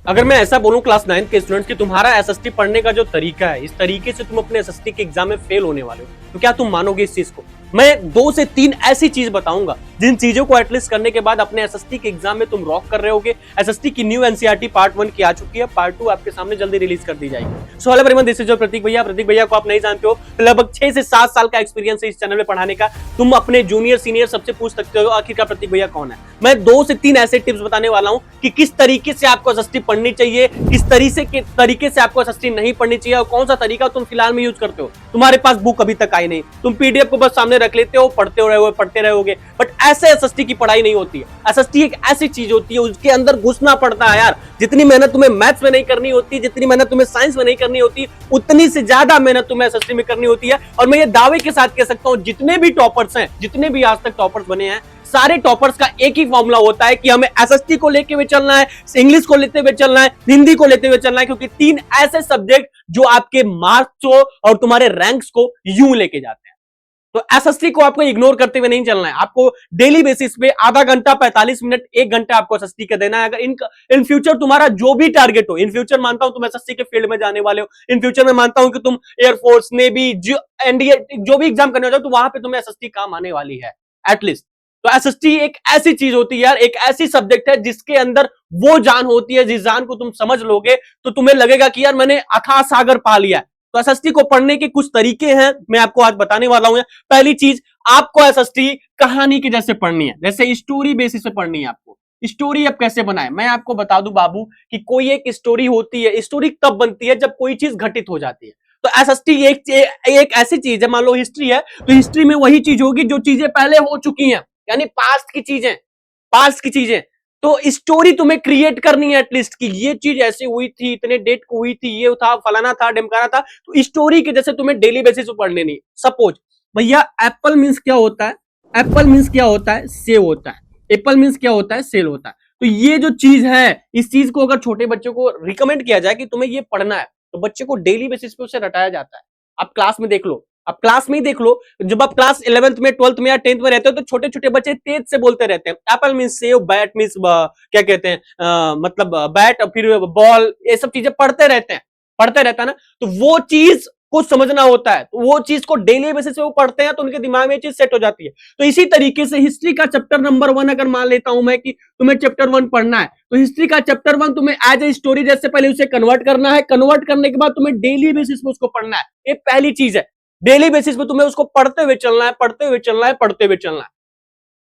अगर मैं ऐसा बोलूं क्लास 9 के स्टूडेंट्स कि तुम्हारा एसएसटी पढ़ने का जो तरीका है, इस तरीके से तुम अपने एसएसटी के एग्जाम में फेल होने वाले हो, तो क्या तुम मानोगे इस चीज को? मैं 2 से 3 ऐसी चीज बताऊंगा जिन चीजों को एटलीस्ट करने के बाद अपने एसएसटी के एग्जाम में तुम रॉक कर रहे होगे। एसएसटी की न्यू एनसीईआरटी पार्ट 1 की आ चुकी है, पार्ट 2 आपके सामने जल्दी रिलीज कर दी जाएगी। So hello everyone, this is your Pratik भैया। प्रतीक भैया को आप नहीं जानते हो, लगभग 6 से 7 साल का एक्सपीरियंस है इस चैनल में पढ़ाने का। तुम अपने जूनियर सीनियर सबसे पूछ सकते हो आखिरकार प्रतीक भैया कौन है। मैं 2 से 3 ऐसे टिप्स बताने वाला हूं कि किस तरीके से आपको एसएसटी पढ़नी चाहिए, किस तरीके से आपको एसएसटी नहीं पढ़नी चाहिए, और कौन सा तरीका तुम फिलहाल में यूज करते हो। तुम्हारे पास बुक अभी तक आई नहीं, तुम पीडीएफ को बस सामने रख लेते हो, पढ़ते रहोगे, बट ऐसे एसएसटी की पढ़ाई नहीं होती है। एसएसटी एक ऐसी चीज होती है, उसके अंदर घुसना पड़ता है यार। जितनी मेहनत तुम्हें मैथ्स में नहीं करनी होती, जितनी मेहनत तुम्हें साइंस में नहीं करनी होती, उतनी से ज्यादा मेहनत तुम्हें एसएसटी में करनी होती है। और मैं ये दावे के साथ कह सकता हूं, जितने भी टॉपर्स हैं, जितने भी आज तक टॉपर्स बने हैं, सारे टॉपर्स का एक ही फॉर्मूला होता है कि हमें एसएसटी को लेके हुए चलना है, इंग्लिश को लेते हुए चलना है, हिंदी को लेते हुए चलना है, क्योंकि 3 ऐसे सब्जेक्ट जो आपके मार्क्स को और तुम्हारे रैंक्स को यूं लेके जाते हैं। तो एसएसटी को आपको इग्नोर करते हुए नहीं चलना है। आपको डेली बेसिस पे आधा घंटा, 45 मिनट, 1 घंटा आपको एसएसटी का देना है। अगर इन फ्यूचर तुम्हारा जो भी टारगेट हो, इन फ्यूचर मानता हूं तुम एसएसटी के फील्ड में जाने वाले हो, इन फ्यूचर में मानता हूं कि तुम एयरफोर्स, नेवी, एनडीए जो भी एग्जाम करने जाओ, तो वहां पे तुम्हें एसएसटी काम आने वाली है एटलीस्ट। तो एसएसटी एक ऐसी चीज होती है यार, एक ऐसी सब्जेक्ट है जिसके अंदर वो जान होती है, जिस जान को तुम समझ लोगे तो तुम्हें लगेगा कि यार मैंने अथाह सागर पा लिया है। तो एसएसटी को पढ़ने के कुछ तरीके हैं, मैं आपको आज बताने वाला हूं। पहली चीज, आपको एसएसटी कहानी के जैसे पढ़नी है, जैसे स्टोरी बेसिस पे पढ़नी है आपको। स्टोरी अब कैसे बनाए, मैं आपको बता दूं बाबू कि कोई एक स्टोरी होती है। स्टोरी तब बनती है जब कोई चीज घटित हो जाती है। तो एसएसटी एक ऐसी चीज है, मान लो हिस्ट्री है, तो हिस्ट्री में वही चीज होगी जो चीजें पहले हो चुकी हैं, यानी पास्ट की चीजें। तो स्टोरी तुम्हें क्रिएट करनी है एटलीस्ट कि ये चीज ऐसे हुई थी, इतने डेट को हुई थी, ये था, फलाना था, ढिमकाना था। तो स्टोरी के जैसे तुम्हें डेली बेसिस पर पढ़ लेनी। सपोज भैया एप्पल मीन्स क्या होता है? एप्पल मीन्स क्या होता है? सेव होता है। एप्पल मीन्स क्या होता है? सेल होता है। तो ये जो चीज है, इस चीज को अगर छोटे बच्चों को रिकमेंड किया जाए कि तुम्हें ये पढ़ना है, तो बच्चे को डेली बेसिस पे उसे रटाया जाता है। आप क्लास में देख लो, आप क्लास में ही देख लो, जब आप क्लास 11th में, 12th में या 10th में रहते हो, तो छोटे छोटे बच्चे तेज से बोलते रहते हैं Apple means save, bat means क्या कहते हैं, मतलब बैट, फिर बॉल, ये सब चीजें पढ़ते रहता है ना। तो वो चीज को समझना होता है, तो वो चीज को डेली बेसिस पे वो पढ़ते हैं, तो उनके दिमाग में ये चीज सेट हो जाती है। तो इसी तरीके से हिस्ट्री का चैप्टर नंबर 1 अगर मान लेता हूं मैं कि तुम्हें चैप्टर 1 पढ़ना है, तो हिस्ट्री का चैप्टर 1 तुम्हें एज ए स्टोरी जैसे पहले उसे कन्वर्ट करना है। कन्वर्ट करने के बाद तुम्हें डेली बेसिस पे उसको पढ़ना है। ये पहली चीज है, डेली बेसिस पे तुम्हें उसको पढ़ते हुए चलना है, पढ़ते हुए चलना है, पढ़ते हुए चलना है।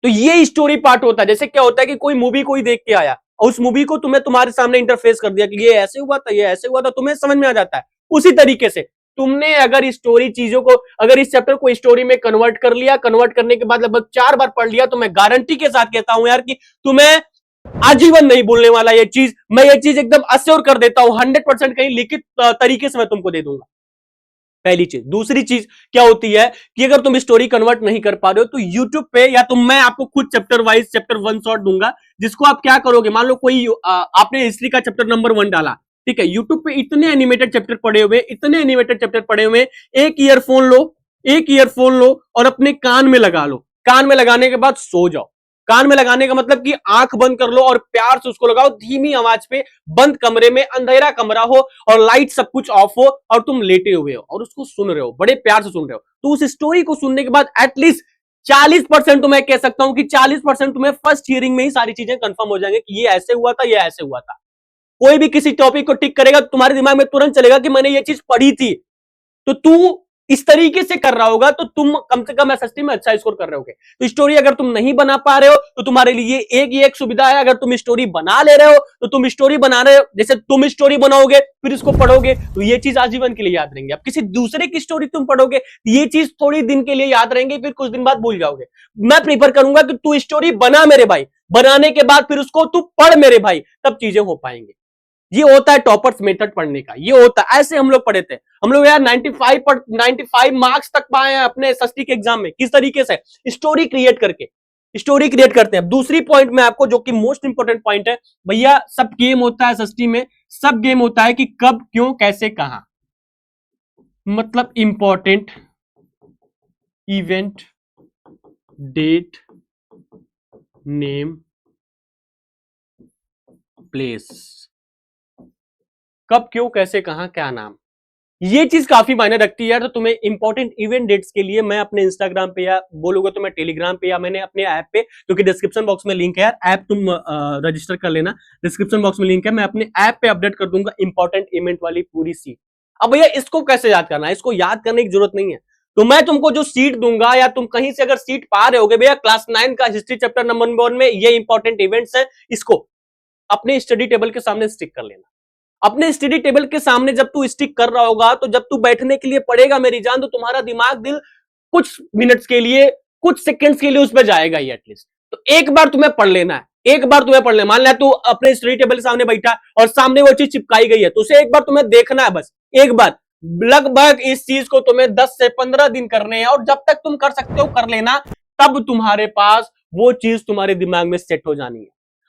तो ये स्टोरी पार्ट होता है। जैसे क्या होता है कि कोई मूवी कोई देख के आया और उस मूवी को तुम्हें तुम्हारे सामने इंटरफेस कर दिया कि ये ऐसे हुआ था, ये ऐसे हुआ था, तुम्हें समझ में आ जाता है। उसी तरीके से तुमने अगर स्टोरी चीजों को, अगर इस चैप्टर को स्टोरी में कन्वर्ट कर लिया, कन्वर्ट करने के बाद लगभग 4 बार पढ़ लिया, तो मैं गारंटी के साथ कहता हूं यार कि तुम्हें आजीवन नहीं भूलने वाला ये चीज। मैं ये चीज एकदम अश्योर कर देता हूं, 100% कहीं लिखित तरीके से मैं तुमको दे दूंगा। पहली चीज। दूसरी चीज क्या होती है कि अगर तुम स्टोरी कन्वर्ट नहीं कर पा रहे हो, तो यूट्यूब पे या तुम, मैं आपको खुद चैप्टर वाइज चैप्टर 1 शॉट दूंगा, जिसको आप क्या करोगे, मान लो कोई आपने हिस्ट्री का चैप्टर नंबर 1 डाला, ठीक है, यूट्यूब पे इतने एनिमेटेड चैप्टर पड़े हुए, इतने एनिमेटेड चैप्टर पड़े हुए, एक ईयरफोन लो और अपने कान में लगा लो। कान में लगाने के बाद सो जाओ। कान में लगाने का मतलब कि आंख बंद कर लो और प्यार से उसको लगाओ, धीमी आवाज पे, बंद कमरे में, अंधेरा कमरा हो और लाइट सब कुछ ऑफ हो, और तुम लेटे हुए हो और उसको सुन रहे हो, बड़े प्यार से सुन रहे हो। तो उस स्टोरी को सुनने के बाद एटलीस्ट 40% तो मैं कह सकता हूं कि 40% तुम्हें फर्स्ट हियरिंग में ही सारी चीजें कंफर्म हो जाएंगे कि ये ऐसे हुआ था, ये ऐसे हुआ था। कोई भी किसी टॉपिक को टिक करेगा, तुम्हारे दिमाग में तुरंत चलेगा कि मैंने ये चीज पढ़ी थी। तो तू इस तरीके से कर रहा होगा तो तुम कम से कम एसएसटी में अच्छा स्कोर कर रहे होगे। तो स्टोरी अगर तुम नहीं बना पा रहे हो, तो तुम्हारे लिए एक ही एक सुविधा है। अगर तुम स्टोरी बना ले रहे हो, तो तुम स्टोरी बना रहे हो, जैसे तुम स्टोरी बनाओगे फिर इसको पढ़ोगे, तो ये चीज आजीवन के लिए याद रहेंगे। अब किसी दूसरे की स्टोरी तुम पढ़ोगे, ये चीज थोड़ी दिन के लिए याद रहेंगे, फिर कुछ दिन बाद भूल जाओगे। मैं प्रीफर करूंगा कि तू स्टोरी बना मेरे भाई, बनाने के बाद फिर उसको तू पढ़ मेरे भाई, तब चीजें हो पाएंगे। ये होता है टॉपर्स मेथड पढ़ने का, ये होता है। ऐसे हम लोग पढ़े थे, हम लोग यार 95 मार्क्स तक पाए हैं अपने एसएसटी के एग्जाम में। किस तरीके से? स्टोरी क्रिएट करके। स्टोरी क्रिएट करते हैं। दूसरी पॉइंट में आपको, जो कि मोस्ट इंपोर्टेंट पॉइंट है भैया, सब गेम होता है एसएसटी में, सब गेम होता है कि कब, क्यों, कैसे, कहां। मतलब important event, date, name, place, कब, क्यों, कैसे, कहां, क्या नाम, ये चीज काफी मायने रखती है यार। तो तुम्हें इंपॉर्टेंट इवेंट डेट्स के लिए मैं अपने इंस्टाग्राम पे या बोलोगे तो मैं टेलीग्राम पे या मैंने अपने ऐप पे, क्योंकि डिस्क्रिप्शन बॉक्स में लिंक है यार, ऐप तुम रजिस्टर कर लेना, डिस्क्रिप्शन बॉक्स में लिंक है, मैं अपने ऐप पे अपडेट कर दूंगा इंपॉर्टेंट इवेंट वाली पूरी सीट। अब भैया इसको कैसे याद करना है, इसको याद करने की जरूरत नहीं है। तो मैं तुमको जो सीट दूंगा या तुम कहीं से अगर सीट पा रहे होगे, भैया क्लास 9 का हिस्ट्री चैप्टर नंबर 1 में ये इंपॉर्टेंट इवेंट्स है, इसको अपने स्टडी टेबल के सामने स्टिक कर लेना। अपने स्टडी टेबल के सामने जब तू स्टिक कर रहा होगा, तो जब तू बैठने के लिए पड़ेगा मेरी जान, तो तुम्हारा दिमाग दिल कुछ मिनट्स के लिए, कुछ सेकंड्स के लिए उस पर जाएगा ही एटलीस्ट। तो एक बार तुम्हें पढ़ लेना है, एक बार तुम्हें पढ़ लेना। मान लिया तू अपने स्टडी टेबल के सामने बैठा और सामने वो चीज चिपकाई गई है, तो उसे एक बार तुम्हें देखना है, बस एक बार। लगभग इस चीज को तुम्हें 10 से 15 दिन करने हैं, और जब तक तुम कर सकते हो कर लेना, तब तुम्हारे पास वो चीज तुम्हारे दिमाग में सेट हो जानी है।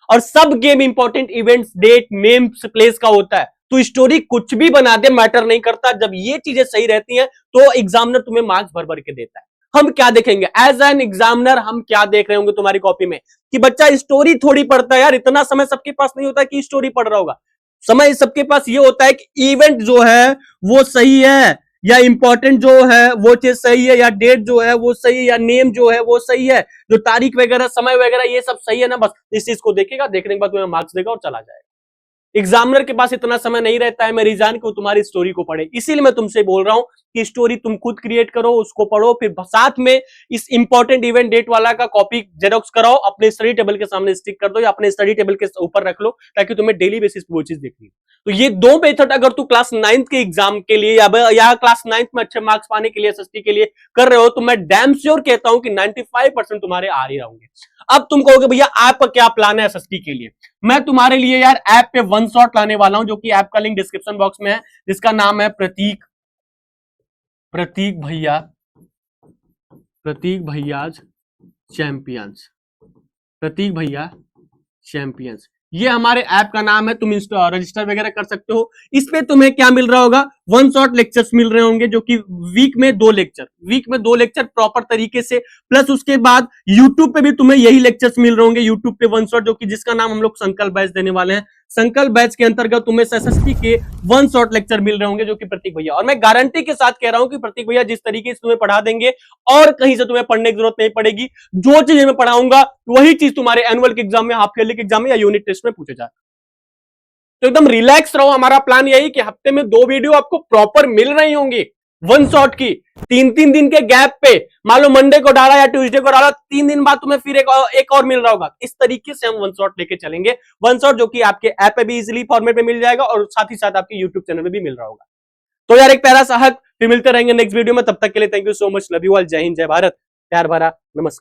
और सब game important events, date, names, place का होता है। तो स्टोरी कुछ भी बना दे, मैटर नहीं करता। जब ये चीजें सही रहती हैं तो एग्जामिनर तुम्हें मार्क्स भर भर के देता है। हम क्या देखेंगे एज एन एग्जामिनर, हम क्या देख रहे होंगे तुम्हारी कॉपी में कि बच्चा स्टोरी थोड़ी पढ़ता है यार। इतना समय सबके पास नहीं होता कि स्टोरी पढ़ रहा होगा। समय सबके पास ये होता है कि इवेंट जो है वो सही है, या इंपॉर्टेंट जो है वो चीज सही है, या डेट जो है वो सही है, या नेम जो है वो सही है, जो तारीख वगैरह, समय वगैरह ये सब सही है ना। बस इस चीज को देखेगा, देखने के बाद तुम्हें मार्क्स देगा और चला जाएगा। एग्जामिनर के पास इतना समय नहीं रहता है मेरी जान को तुम्हारी स्टोरी को पढ़े। इसीलिए मैं तुमसे बोल रहा हूं कि स्टोरी तुम खुद क्रिएट करो, उसको पढ़ो, फिर साथ में इस इंपॉर्टेंट इवेंट डेट वाला का कॉपी जेरोक्स कराओ, अपने स्टडी टेबल के सामने स्टिक कर दो या अपने स्टडी टेबल के ऊपर रख लो, ताकि तुम्हें डेली बेसिस पे वो चीज देखनी है। तो ये दो मेथड अगर तू क्लास 9th के एग्जाम के लिए या क्लास 9th में अच्छे मार्क्स पाने के लिए एसएसटी के लिए कर रहे हो, तो मैं डैम श्योर कहता हूं कि 95% तुम्हारे आ ही रहेंगे। अब तुम कहोगे भैया आपका क्या प्लान है एसएसटी के लिए? मैं तुम्हारे लिए यार ऐप पे वन शॉट लाने वाला हूं, जो कि ऐप का लिंक डिस्क्रिप्शन बॉक्स में है, जिसका नाम है प्रतीक भैया, प्रतीक भैयाज चैंपियंस, प्रतीक भैया चैंपियंस। ये हमारे ऐप का नाम है, तुम रजिस्टर वगैरह कर सकते हो। इस पे तुम्हें क्या मिल रहा होगा, वन शॉट लेक्चर्स मिल रहे होंगे, जो कि वीक में 2 लेक्चर प्रॉपर तरीके से, प्लस उसके बाद यूट्यूब पे भी तुम्हें यही लेक्चर्स मिल रहे होंगे, यूट्यूब पे वन शॉट, जो कि जिसका नाम हम लोग संकल्प बैच देने वाले हैं। संकल्प बैच के अंतर्गत तुम्हें एसएसटी के वन शॉट लेक्चर मिल रहे होंगे, जो कि प्रतीक भैया, और मैं गारंटी के साथ कह रहा हूं कि प्रतीक भैया जिस तरीके से तुम्हें पढ़ा देंगे और कहीं से तुम्हें पढ़ने की जरूरत नहीं पड़ेगी। जो चीज मैं पढ़ाऊंगा वही चीज तुम्हारे एनुअल के एग्जाम में, हाफ ईयरली के एग्जाम में या यूनिट टेस्ट में पूछे जाए। तो एकदम रिलैक्स रहो। हमारा प्लान यही कि हफ्ते में 2 वीडियो आपको प्रॉपर मिल रही होंगी वन शॉट की, 3-3 दिन के गैप पे। मान लो मंडे को डाला या ट्यूसडे को डाला, 3 दिन बाद तुम्हें फिर एक और मिल रहा होगा। इस तरीके से हम वन शॉट लेके चलेंगे, वन शॉट जो कि आपके ऐप पे भी इजिली फॉर्मेट में मिल जाएगा और साथ ही साथ आपके यूट्यूब चैनल में भी मिल रहा होगा। तो यार एक प्यारा सा हक, फिर मिलते रहेंगे नेक्स्ट वीडियो में। तब तक के लिए thank you so much, love you all, जय हिंद, जय भारत, प्यार भरा नमस्कार।